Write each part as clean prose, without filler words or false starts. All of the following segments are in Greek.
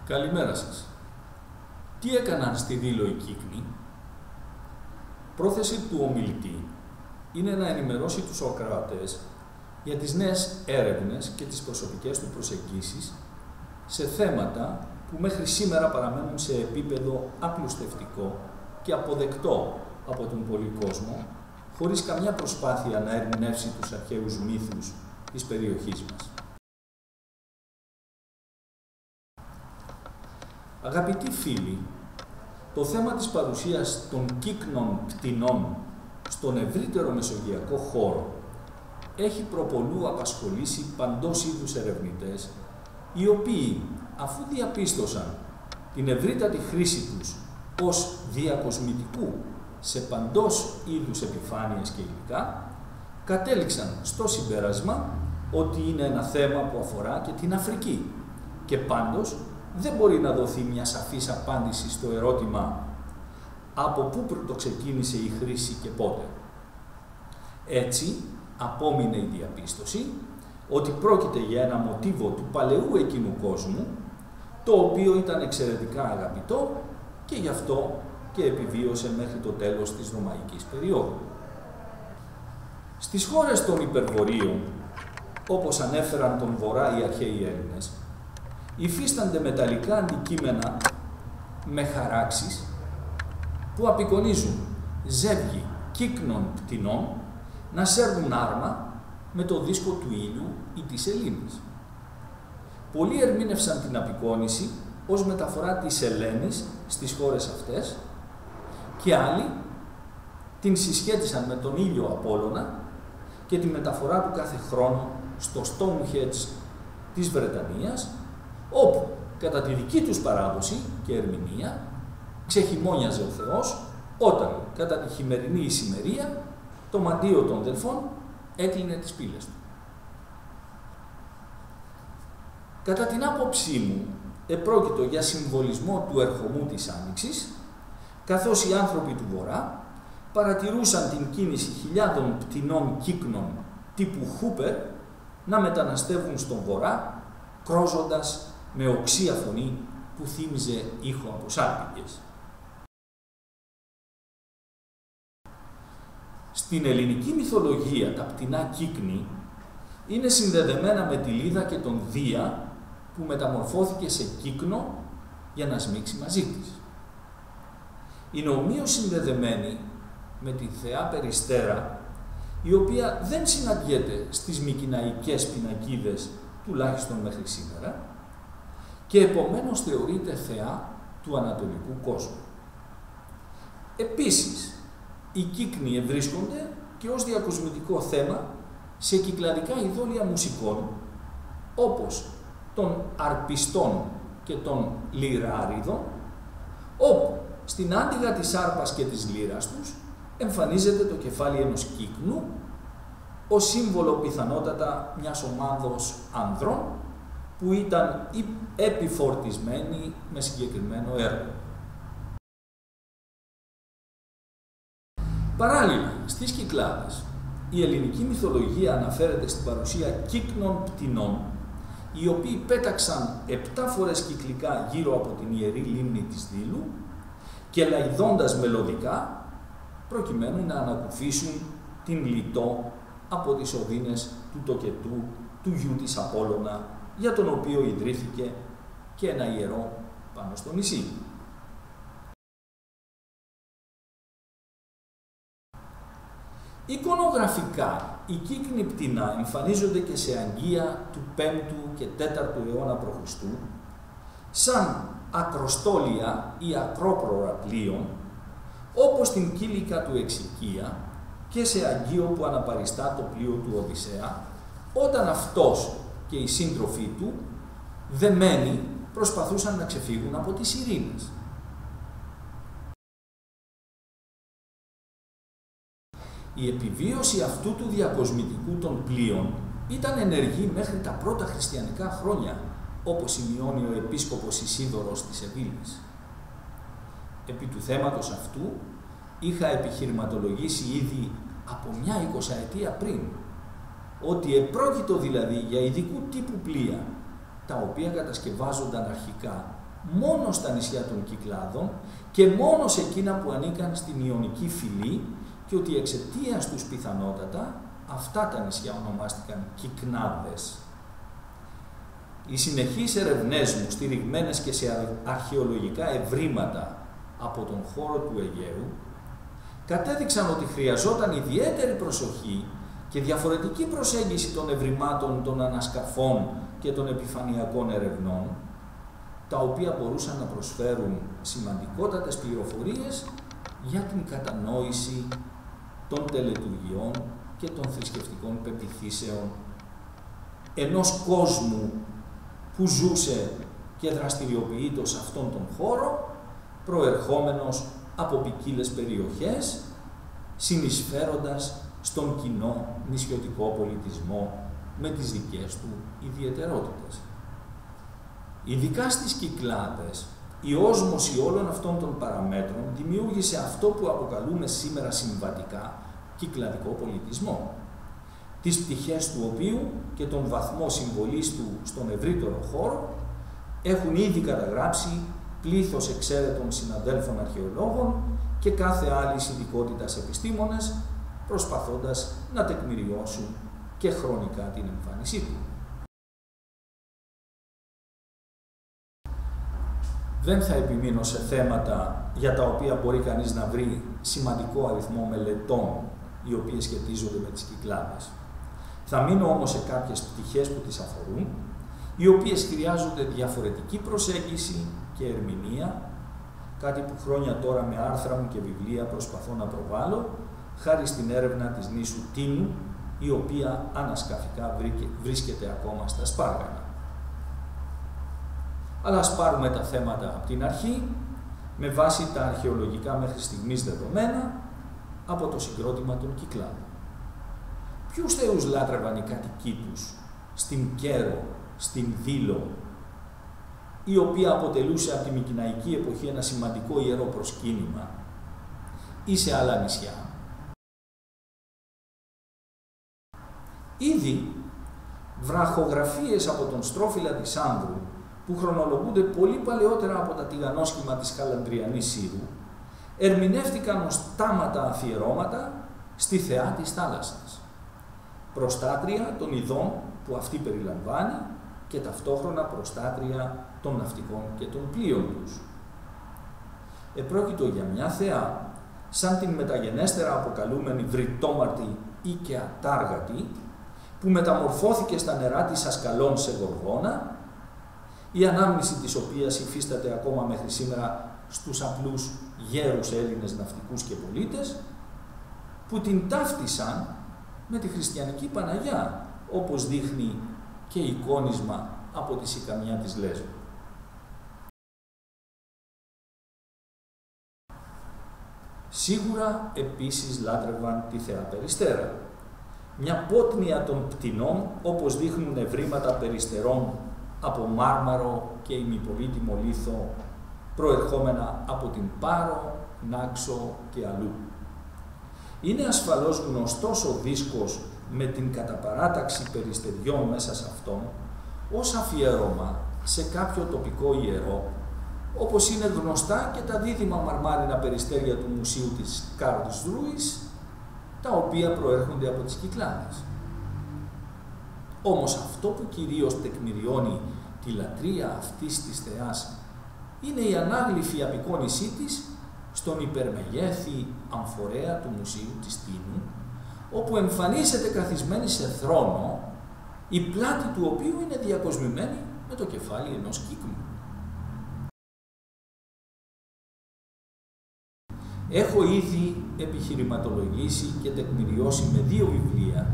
Καλημέρα σας. Τι έκαναν στη Δήλο οι Κύκνοι? Πρόθεση του ομιλητή είναι να ενημερώσει τους ακροατές για τις νέες έρευνες και τις προσωπικές του προσεγγίσεις σε θέματα που μέχρι σήμερα παραμένουν σε επίπεδο απλουστευτικό και αποδεκτό από τον πολύ κόσμο, χωρίς καμιά προσπάθεια να ερμηνεύσει τους αρχαίους μύθους της περιοχής μας. Αγαπητοί φίλοι, το θέμα της παρουσίας των κύκνων πτηνών στον ευρύτερο μεσογειακό χώρο έχει προπολού απασχολήσει παντός είδους ερευνητές, οι οποίοι, αφού διαπίστωσαν την ευρύτατη χρήση τους ως διακοσμητικού σε παντός είδους επιφάνειες και υλικά, κατέληξαν στο συμπέρασμα ότι είναι ένα θέμα που αφορά και την Αφρική και πάντως δεν μπορεί να δοθεί μια σαφής απάντηση στο ερώτημα από πού πρωτοξεκίνησε η χρήση και πότε. Έτσι, απόμεινε η διαπίστωση ότι πρόκειται για ένα μοτίβο του παλαιού εκείνου κόσμου, το οποίο ήταν εξαιρετικά αγαπητό και γι' αυτό και επιβίωσε μέχρι το τέλος της Ρωμαϊκής περίοδου. Στις χώρες των Υπερβορείων, όπως ανέφεραν τον Βορρά οι αρχαίοι Έλληνες, υφίστανται μεταλλικά αντικείμενα με χαράξεις που απεικονίζουν ζεύγη κύκνων πτηνών να σέρνουν άρμα με το δίσκο του ήλιου ή της σελήνης. Πολλοί ερμήνευσαν την απεικόνιση ως μεταφορά της σελήνης στις χώρες αυτές και άλλοι την συσχέτισαν με τον ήλιο Απόλλωνα και τη μεταφορά του κάθε χρόνο στο Stonehenge της Βρετανίας, όπου κατά τη δική τους παράδοση και ερμηνεία ξεχειμώνιαζε ο Θεός όταν κατά τη χειμερινή ησημερία το μαντίο των Δελφών έκλεινε τις πύλες του. Κατά την άποψή μου, επρόκειτο για συμβολισμό του ερχομού της Άνοιξης, καθώς οι άνθρωποι του Βορρά παρατηρούσαν την κίνηση χιλιάδων πτηνών κύκνων τύπου Χούπερ να μεταναστεύουν στον Βορρά, κρόζοντας με οξία φωνή που θύμιζε ήχο από σάλπιγγες. Στην ελληνική μυθολογία τα πτηνά κύκνη είναι συνδεδεμένα με τη Λίδα και τον Δία που μεταμορφώθηκε σε κύκνο για να σμίξει μαζί της. Είναι ομοίως συνδεδεμένη με τη θεά Περιστέρα, η οποία δεν συναντιέται στις μικηναϊκές πινακίδες τουλάχιστον μέχρι σήμερα και επομένως θεωρείται θεά του ανατολικού κόσμου. Επίσης, οι κύκνοι ευρίσκονται και ως διακοσμητικό θέμα σε κυκλαδικά ειδόλια μουσικών, όπως των αρπιστών και των λυράριδων, όπου στην άντιγα της άρπας και της λύρας τους εμφανίζεται το κεφάλι ενός κύκνου ως σύμβολο πιθανότατα μιας ομάδος ανδρών που ήταν επιφορτισμένοι με συγκεκριμένο έργο. Παράλληλα, στις Κυκλάδες, η ελληνική μυθολογία αναφέρεται στην παρουσία κύκνων πτηνών, οι οποίοι πέταξαν 7 φορές κυκλικά γύρω από την ιερή λίμνη της Δήλου και λαϊδώντας μελωδικά, προκειμένου να ανακουφίσουν την Λιτό από τις οδύνες του τοκετού, του γιου της Απόλλωνα, για τον οποίο ιδρύθηκε και ένα ιερό πάνω στο νησί. Εικονογραφικά, οι κύκνοι πτηνά εμφανίζονται και σε αγγεία του 5ου και 4ου αιώνα π.Χ. σαν ακροστόλια ή ακρόπρορα πλοίων, όπως την Κύλικα του Εξικία και σε αγγείο που αναπαριστά το πλοίο του Οδυσσέα, όταν αυτός και οι σύντροφοί του, δεμένοι, προσπαθούσαν να ξεφύγουν από τις ειρήνες. Η επιβίωση αυτού του διακοσμητικού των πλοίων ήταν ενεργή μέχρι τα πρώτα χριστιανικά χρόνια, όπως σημειώνει ο επίσκοπος Ισίδωρος της Σεβίλης. Επί του θέματος αυτού είχα επιχειρηματολογήσει ήδη από μια 20ετία πριν, ότι επρόκειτο δηλαδή για ειδικού τύπου πλοία, τα οποία κατασκευάζονταν αρχικά μόνο στα νησιά των Κυκλάδων και μόνο σε εκείνα που ανήκαν στην Ιωνική φυλή και ότι εξαιτίας τους πιθανότατα αυτά τα νησιά ονομάστηκαν Κυκνάδες. Οι συνεχείς ερευνές μου, στηριγμένες και σε αρχαιολογικά ευρήματα από τον χώρο του Αιγαίου, κατέδειξαν ότι χρειαζόταν ιδιαίτερη προσοχή και διαφορετική προσέγγιση των ευρημάτων των ανασκαφών και των επιφανειακών ερευνών, τα οποία μπορούσαν να προσφέρουν σημαντικότατες πληροφορίες για την κατανόηση των τελετουργιών και των θρησκευτικών πεποιθήσεων ενός κόσμου που ζούσε και δραστηριοποιείται σε αυτόν τον χώρο, προερχόμενος από ποικίλες περιοχές, συνεισφέροντας στον κοινό νησιωτικό πολιτισμό με τις δικές του ιδιαιτερότητες. Ειδικά στις Κυκλάδες, η όσμωση όλων αυτών των παραμέτρων δημιούργησε αυτό που αποκαλούμε σήμερα συμβατικά κυκλαδικό πολιτισμό, τις πτυχές του οποίου και τον βαθμό συμβολής του στον ευρύτερο χώρο έχουν ήδη καταγράψει πλήθος εξαίρετων συναδέλφων αρχαιολόγων και κάθε άλλης ειδικότητας επιστήμονες, προσπαθώντας να τεκμηριώσουν και χρονικά την εμφάνισή του. Δεν θα επιμείνω σε θέματα για τα οποία μπορεί κανείς να βρει σημαντικό αριθμό μελετών οι οποίες σχετίζονται με τις Κυκλάδες. Θα μείνω όμως σε κάποιες πτυχές που τις αφορούν, οι οποίες χρειάζονται διαφορετική προσέγγιση και ερμηνεία, κάτι που χρόνια τώρα με άρθρα μου και βιβλία προσπαθώ να προβάλλω, χάρη στην έρευνα της νήσου Τίνου, η οποία ανασκαφικά βρίσκεται ακόμα στα Σπάργανα. Αλλά ας πάρουμε τα θέματα από την αρχή, με βάση τα αρχαιολογικά μέχρι στιγμής δεδομένα από το συγκρότημα των Κυκλάδων. Ποιους θεούς λάτρευαν οι κατοικοί τους στην Κέρο, στην Δήλο, η οποία αποτελούσε από τη Μικηναϊκή εποχή ένα σημαντικό ιερό προσκύνημα, ή σε άλλα νησιά? Ήδη βραχογραφίες από τον Στρόφυλλα της Άνδρου, που χρονολογούνται πολύ παλαιότερα από τα τηγανόσχημα της Χαλανδριανής Σύρου, ερμηνεύτηκαν ως τάματα αφιερώματα στη θεά της θάλασσας, προστάτρια των ειδών που αυτή περιλαμβάνει και ταυτόχρονα προστάτρια των ναυτικών και των πλοίων τους. Επρόκειτο για μια θεά, σαν την μεταγενέστερα αποκαλούμενη Βρυτόμαρτη ή και Ατάργατη, που μεταμορφώθηκε στα νερά της Ασκαλών σε γοργόνα, η ανάμνηση της οποίας υφίσταται ακόμα μέχρι σήμερα στους απλούς γέρους Έλληνες ναυτικούς και πολίτες, που την ταύτισαν με τη χριστιανική Παναγιά, όπως δείχνει και εικόνισμα από τη Σικαμιά της Λέσβου. Σίγουρα επίσης λάτρευαν τη θεά Περιστέρα, μια πότνια των πτηνών, όπως δείχνουν ευρήματα περιστερών από μάρμαρο και ημιπολίτιμο λίθο, προερχόμενα από την Πάρο, Νάξο και αλλού. Είναι ασφαλώς γνωστός ο δίσκος με την καταπαράταξη περιστεριών μέσα σε αυτόν, ως αφιέρωμα σε κάποιο τοπικό ιερό, όπως είναι γνωστά και τα δίδυμα μαρμάρινα περιστέρια του Μουσείου της Καρλσρούης, τα οποία προέρχονται από τις Κυκλάδες. Όμως αυτό που κυρίως τεκμηριώνει τη λατρεία αυτής της θεάς είναι η ανάγλυφη απεικόνισή της στον υπερμεγέθη αμφορέα του Μουσείου της Τίνου, όπου εμφανίζεται καθισμένη σε θρόνο, η πλάτη του οποίου είναι διακοσμημένη με το κεφάλι ενός κύκνου. Έχω ήδη επιχειρηματολογήσει και τεκμηριώσει με 2 βιβλία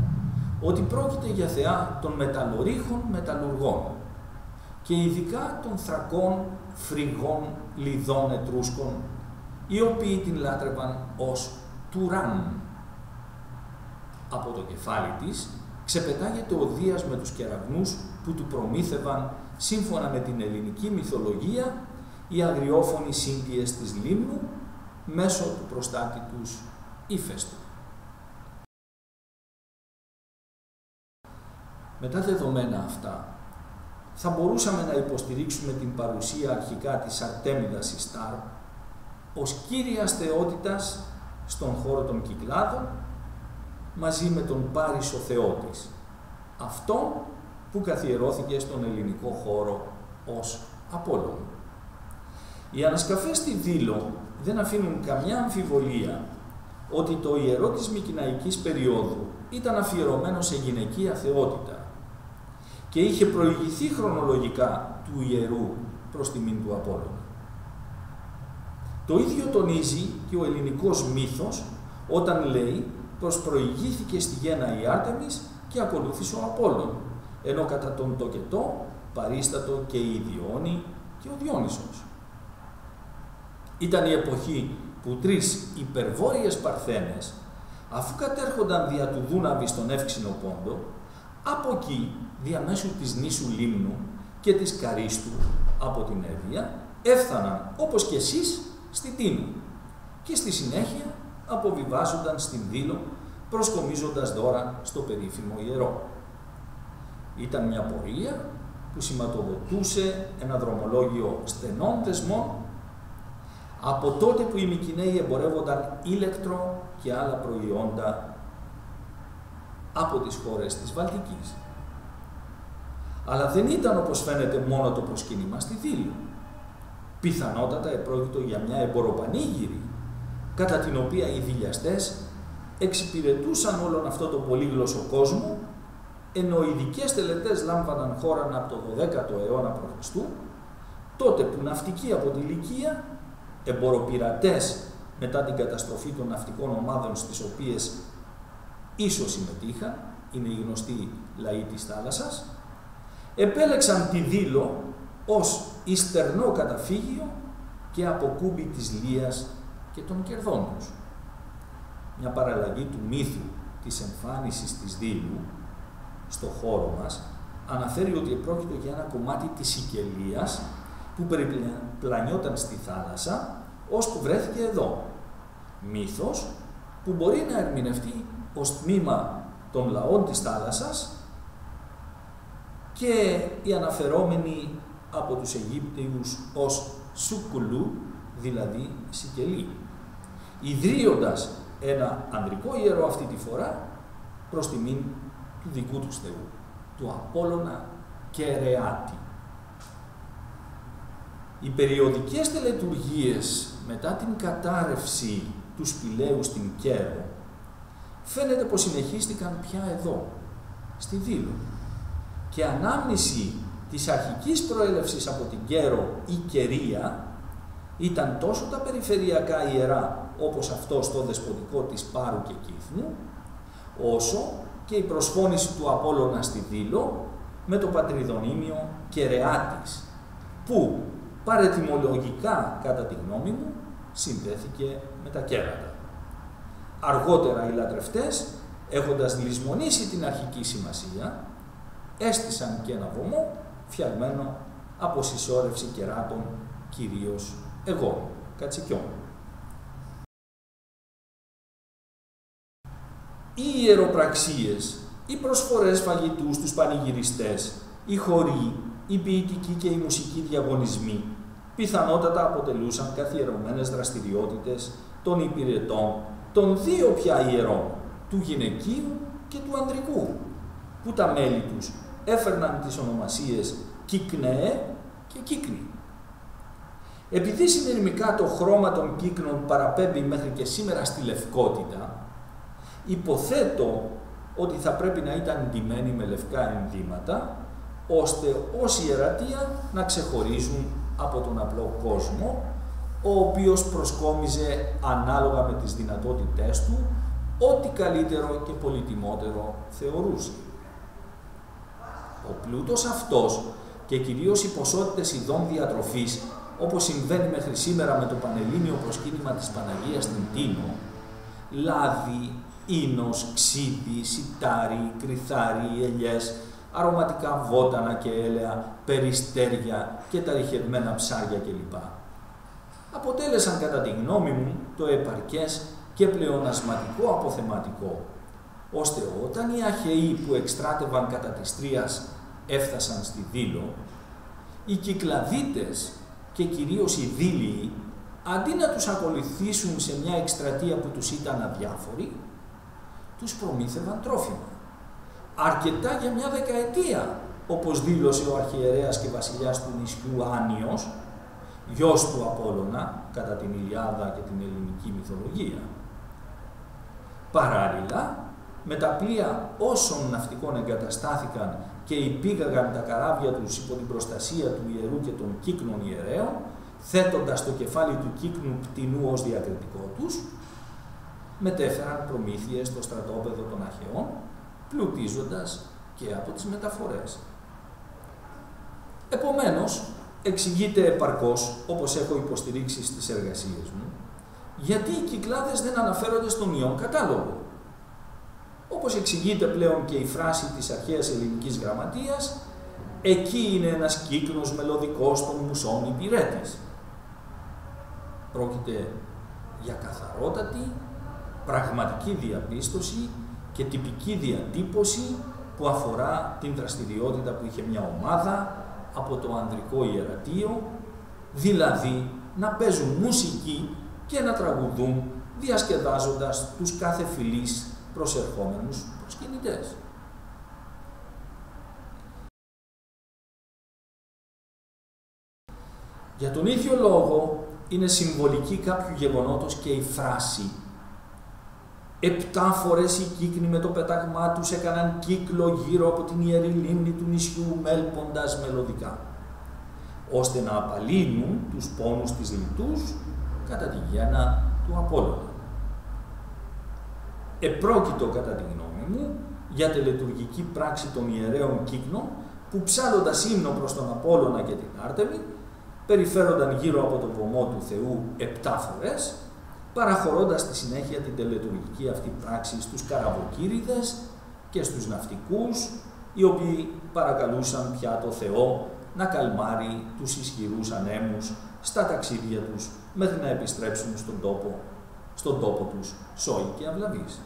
ότι πρόκειται για θεά των μεταλλορύχων μεταλλουργών και ειδικά των Θρακών, Φρυγών, Λιδών, Ετρούσκων, οι οποίοι την λάτρευαν ως Τουράν. Από το κεφάλι της ξεπετάγεται ο Δίας με τους κεραυνούς που του προμήθευαν, σύμφωνα με την ελληνική μυθολογία, οι αγριόφωνοι σύντιες της Λίμνου μέσω του προστάτη τους Ύφεστου. Με τα δεδομένα αυτά, θα μπορούσαμε να υποστηρίξουμε την παρουσία αρχικά της Αρτέμιδας Ιστάρ ως κύριας θεότητας στον χώρο των Κυκλάδων, μαζί με τον Πάρισο θεό της, αυτόν που καθιερώθηκε στον ελληνικό χώρο ως Απόλλων. Οι ανασκαφές στη Δήλο δεν αφήνουν καμιά αμφιβολία ότι το ιερό της Μικηναϊκής περίοδου ήταν αφιερωμένο σε γυναικεία θεότητα και είχε προηγηθεί χρονολογικά του ιερού προς τιμήν του Απόλλωνα. Το ίδιο τονίζει και ο ελληνικός μύθος όταν λέει πως προηγήθηκε στη γέννα η Άρτεμις και ακολούθησε ο Απόλλων, ενώ κατά τον τοκετό παρίστατο και η Διόνη και ο Διόνυσος. Ήταν η εποχή που τρεις υπερβόρειες παρθένες, αφού κατέρχονταν δια του Δούναβη στον Εύξηνο Πόντο, από εκεί, διαμέσου της νήσου Λίμνου και της Καρίστου από την Εύβοια, έφθαναν, όπως και εσείς, στη Τίνο και στη συνέχεια αποβιβάζονταν στην Δήλο, προσκομίζοντας δώρα στο περίφημο ιερό. Ήταν μια πορεία που σηματοδοτούσε ένα δρομολόγιο στενών δεσμών από τότε που οι Μικηναίοι εμπορεύονταν ήλεκτρο και άλλα προϊόντα από τις χώρες της Βαλτικής. Αλλά δεν ήταν, όπως φαίνεται, μόνο το προσκύνημα στη Δήλο. Πιθανότατα επρόκειτο για μια εμποροπανήγυρη, κατά την οποία οι δειλιαστές εξυπηρετούσαν όλον αυτό το πολύγλωσσο κόσμο, ενώ ειδικές τελετές λάμβαναν χώραν από το 12ο αιώνα π.Χ., τότε που ναυτικοί από τη Λυκία, εμποροπειρατές μετά την καταστροφή των ναυτικών ομάδων στις οποίες ίσως συμμετείχαν, είναι οι γνωστοί λαοί της θάλασσας, επέλεξαν τη Δήλο ως ιστερνό καταφύγιο και αποκούμπι της Λίας και των κερδών τους. Μια παραλλαγή του μύθου της εμφάνισης της Δήλου στο χώρο μας αναφέρει ότι επρόκειτο για ένα κομμάτι της Σικελίας που περιπλανιόταν στη θάλασσα, ώσπου βρέθηκε εδώ. Μύθος που μπορεί να ερμηνευτεί ως τμήμα των λαών της θάλασσας και οι αναφερόμενοι από τους Αιγύπτιους ως Σουκουλού, δηλαδή Σικελή, ιδρύοντας ένα ανδρικό ιερό αυτή τη φορά προς τιμήν του δικού τους θεού, του Απόλλωνα Κερεάτη. Οι περιοδικές τελετουργίες μετά την κατάρρευση του σπηλαίου στην Κέρο φαίνεται πως συνεχίστηκαν πια εδώ, στη Δήλο, και ανάμνηση της αρχικής προέλευσης από την Κέρο ή Κερία ήταν τόσο τα περιφερειακά ιερά όπως αυτό στο δεσποτικό της Πάρου και Κύθνου, όσο και η προσφώνηση του Απόλλωνα στη Δήλο με το πατριδονύμιο Κερεάτης, που παρετιμολογικά, κατά τη γνώμη μου, συνδέθηκε με τα κέρατα. Αργότερα οι λατρευτές, έχοντας λησμονήσει την αρχική σημασία, έστησαν και ένα βωμό φτιαγμένο από συσσόρευση κεράτων, κυρίως εγών, κατσικιών. Οι ιεροπραξίες, οι προσφορές φαγητού στους πανηγυριστές, οι χοροί, οι ποιητικοί και οι μουσικοί διαγωνισμοί πιθανότατα αποτελούσαν καθιερωμένες δραστηριότητες των υπηρετών των δύο πια ιερών, του γυναικείου και του ανδρικού, που τα μέλη τους έφερναν τις ονομασίες Κύκνεε και Κύκνη. Επειδή συνειρμικά το χρώμα των κύκνων παραπέμπει μέχρι και σήμερα στη λευκότητα, υποθέτω ότι θα πρέπει να ήταν ντυμένοι με λευκά ενδύματα, ώστε ως ιερατεία να ξεχωρίζουν από τον απλό κόσμο, ο οποίος προσκόμιζε ανάλογα με τις δυνατότητές του ό,τι καλύτερο και πολυτιμότερο θεωρούσε. Ο πλούτος αυτός και κυρίως οι ποσότητες ειδών διατροφής, όπως συμβαίνει μέχρι σήμερα με το πανελλήνιο προσκύνημα της Παναγίας στην Τίνο, λάδι, ίνος, ξύδι, σιτάρι, κρυθάρι, ελιές, αρωματικά βότανα και έλαια, περιστέρια και τα ρηχευμένα ψάρια κλπ. Αποτέλεσαν κατά τη γνώμη μου το επαρκές και πλεονασματικό αποθεματικό, ώστε όταν οι Αχαιοί που εκστράτευαν κατά της Τρίας έφτασαν στη Δήλο, οι Κυκλαδίτες και κυρίως οι Δήλιοι, αντί να τους ακολουθήσουν σε μια εκστρατεία που τους ήταν αδιάφοροι, τους προμήθευαν τρόφιμα. Αρκετά για μια δεκαετία, όπως δήλωσε ο αρχιερέας και βασιλιάς του νησιού Άνιος, γιος του Απόλλωνα, κατά την Ιλιάδα και την ελληνική μυθολογία. Παράλληλα, με τα πλοία όσων ναυτικών εγκαταστάθηκαν και υπήγαγαν τα καράβια τους υπό την προστασία του ιερού και των κύκνων ιερέων, θέτοντας το κεφάλι του κύκνου πτηνού ως διακριτικό τους, μετέφεραν προμήθειες στο στρατόπεδο των Αχαιών, πλουτίζοντας και από τις μεταφορές. Επομένως, εξηγείται επαρκώς, όπως έχω υποστηρίξει στις εργασίες μου, γιατί οι Κυκλάδες δεν αναφέρονται στον Ιόν κατάλογο. Όπως εξηγείται πλέον και η φράση της αρχαίας ελληνικής γραμματείας, εκεί είναι ένας κύκνος μελωδικός των μουσών υπηρέτης. Πρόκειται για καθαρότατη, πραγματική διαπίστωση και τυπική διατύπωση που αφορά την δραστηριότητα που είχε μια ομάδα από το ανδρικό ιερατείο, δηλαδή να παίζουν μουσική και να τραγουδούν διασκεδάζοντας τους κάθε φυλής προσερχόμενους προσκυνητές. Για τον ίδιο λόγο είναι συμβολική κάποιου γεγονότος και η φράση «7 φορές οι κύκνοι με το πέταγμά τους έκαναν κύκλο γύρω από την ιερή λίμνη του νησιού μέλποντας μελωδικά», ώστε να απαλύνουν τους πόνους της λιτούς κατά τη γέννα του Απόλλωνα. Επρόκειτο, κατά τη γνώμη μου, για τελετουργική πράξη των ιερέων κύκνων που ψάλλοντας ύμνο προς τον Απόλλωνα και την Άρτεμη, περιφέρονταν γύρω από τον βωμό του Θεού 7 φορές, παραχωρώντας στη συνέχεια την τελετουργική αυτή πράξη στους καραβοκύριδες και στους ναυτικούς, οι οποίοι παρακαλούσαν πια το Θεό να καλμάρει τους ισχυρούς ανέμους στα ταξίδια τους μέχρι να επιστρέψουν στον τόπο τους σόοι και αυλαβείς.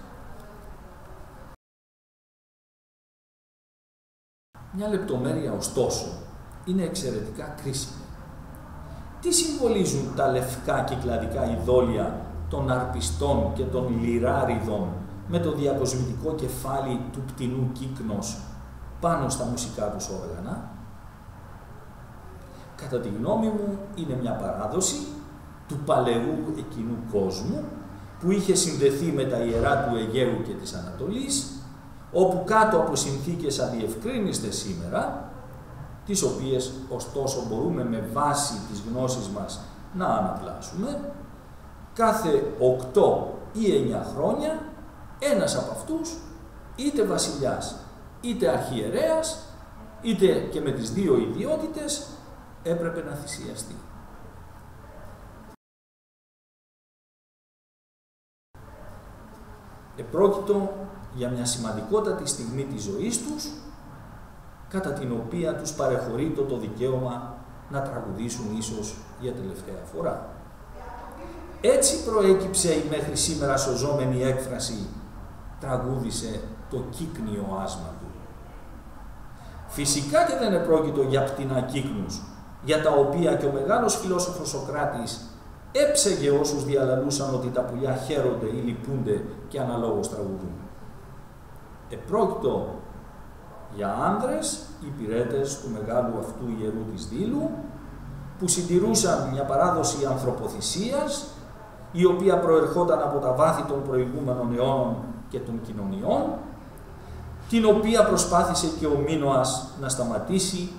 Μια λεπτομέρεια ωστόσο είναι εξαιρετικά κρίσιμη. Τι συμβολίζουν τα λευκά κυκλαδικά ειδόλια των αρπιστών και των λιράριδων με το διακοσμητικό κεφάλι του πτηνού κύκνος πάνω στα μουσικά τους όργανα? Κατά τη γνώμη μου είναι μια παράδοση του παλαιού εκείνου κόσμου που είχε συνδεθεί με τα ιερά του Αιγαίου και της Ανατολής, όπου κάτω από συνθήκες αδιευκρίνιστες σήμερα, τις οποίες ωστόσο μπορούμε με βάση τις γνώσεις μας να αναπλάσουμε, κάθε 8 ή 9 χρόνια ένας από αυτούς, είτε βασιλιάς είτε αρχιερέας, είτε και με τις δύο ιδιότητες, έπρεπε να θυσιαστεί. Επρόκειτο για μια σημαντικότατη στιγμή της ζωής τους, κατά την οποία τους παρεχωρείτο το δικαίωμα να τραγουδήσουν ίσως για τελευταία φορά. Έτσι προέκυψε η μέχρι σήμερα σωζόμενη έκφραση «τραγούδισε το κύκνιο άσμα του». Φυσικά και δεν επρόκειτο για πτηνά κύκνους, για τα οποία και ο μεγάλος φιλόσοφος Σωκράτης έψεγε όσους διαλαλούσαν ότι τα πουλιά χαίρονται ή λυπούνται και αναλόγως τραγουδούν. Επρόκειτο για άνδρες, υπηρέτες του μεγάλου αυτού ιερού της Δήλου, που συντηρούσαν μια παράδοση ανθρωποθυσίας, η οποία προερχόταν από τα βάθη των προηγούμενων αιώνων και των κοινωνιών, την οποία προσπάθησε και ο Μίνωας να σταματήσει,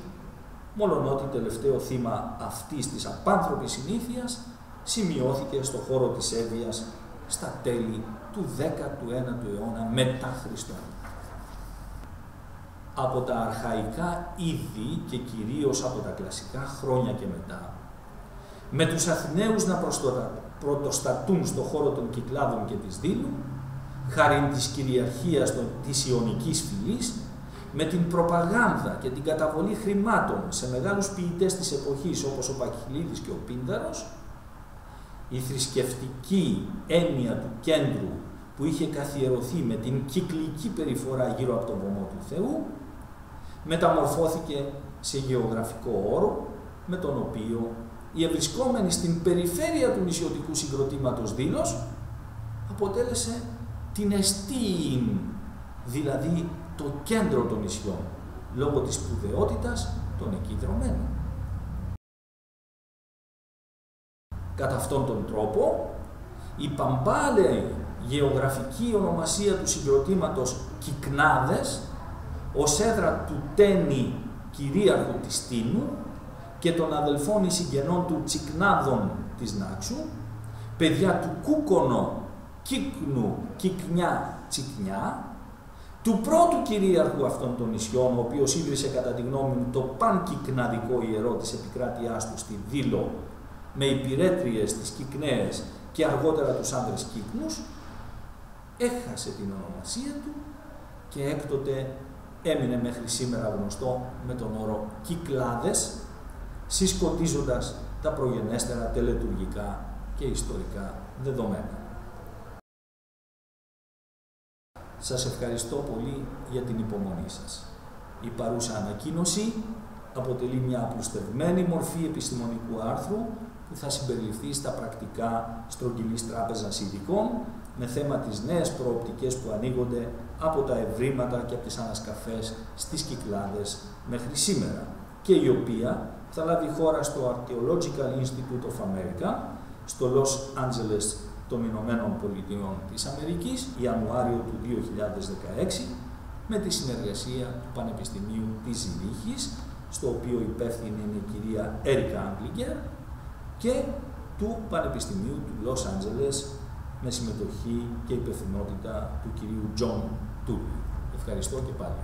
μολονότι τελευταίο θύμα αυτής της απάνθρωπης συνήθειας σημειώθηκε στο χώρο της Εύβοιας στα τέλη του 19ου αιώνα μετά Χριστόν. Από τα αρχαϊκά είδη και κυρίως από τα κλασικά χρόνια και μετά, με τους Αθηναίους να πρωτοστατούν στο χώρο των Κυκλάδων και της Δήλου, χάριν της κυριαρχίας της Ιωνικής φυλής, με την προπαγάνδα και την καταβολή χρημάτων σε μεγάλους ποιητές της εποχής όπως ο Παχυλίδης και ο Πίνδαρος, η θρησκευτική έννοια του κέντρου που είχε καθιερωθεί με την κυκλική περιφορά γύρω από τον βωμό του Θεού, μεταμορφώθηκε σε γεωγραφικό όρο, με τον οποίο η ευρισκόμενη στην περιφέρεια του νησιωτικού συγκροτήματος Δήλος αποτέλεσε την εστίην, δηλαδή το κέντρο των νησιών, λόγω της σπουδαιότητας των εκεί δρομένων. Κατά αυτόν τον τρόπο, η παμπάλαιη γεωγραφική ονομασία του συγκροτήματος Κυκνάδες, ως έδρα του Τένι κυρίαρχου της Τίνου και των αδελφών ή συγγενών του Τσικνάδων της Νάξου, παιδιά του Κούκονο, Κύκνου, Κικνιά, Τσικνιά, του πρώτου κυρίαρχου αυτών των νησιών, ο οποίος ίδρυσε κατά τη γνώμη μου το πανκικναδικό ιερό της επικράτειάς του στη Δήλο, με υπηρέτριες τις Κικναίες και αργότερα τους άνδρες Κύκνους, έχασε την ονομασία του και έκτοτε έμεινε μέχρι σήμερα γνωστό με τον όρο Κυκλάδες, συσκοτίζοντας τα προγενέστερα τελετουργικά και ιστορικά δεδομένα. Σας ευχαριστώ πολύ για την υπομονή σας. Η παρούσα ανακοίνωση αποτελεί μια απλουστευμένη μορφή επιστημονικού άρθρου που θα συμπεριληφθεί στα πρακτικά Στρογγυλής Τράπεζας Ειδικών με θέμα τις νέες προοπτικές που ανοίγονται από τα ευρήματα και από τις ανασκαφές στις Κυκλάδες μέχρι σήμερα και η οποία θα λάβει χώρα στο Archaeological Institute of America στο Los Angeles των Ηνωμένων Πολιτειών της Αμερικής, Ιανουάριο του 2016, με τη συνεργασία του Πανεπιστημίου της Ζηρίχης, στο οποίο υπεύθυνη είναι η κυρία Έρικα Άγκλιγκερ, και του Πανεπιστημίου του Los Angeles, με συμμετοχή και υπευθυνότητα του κυρίου Τζον Τούλι. Ευχαριστώ και πάλι.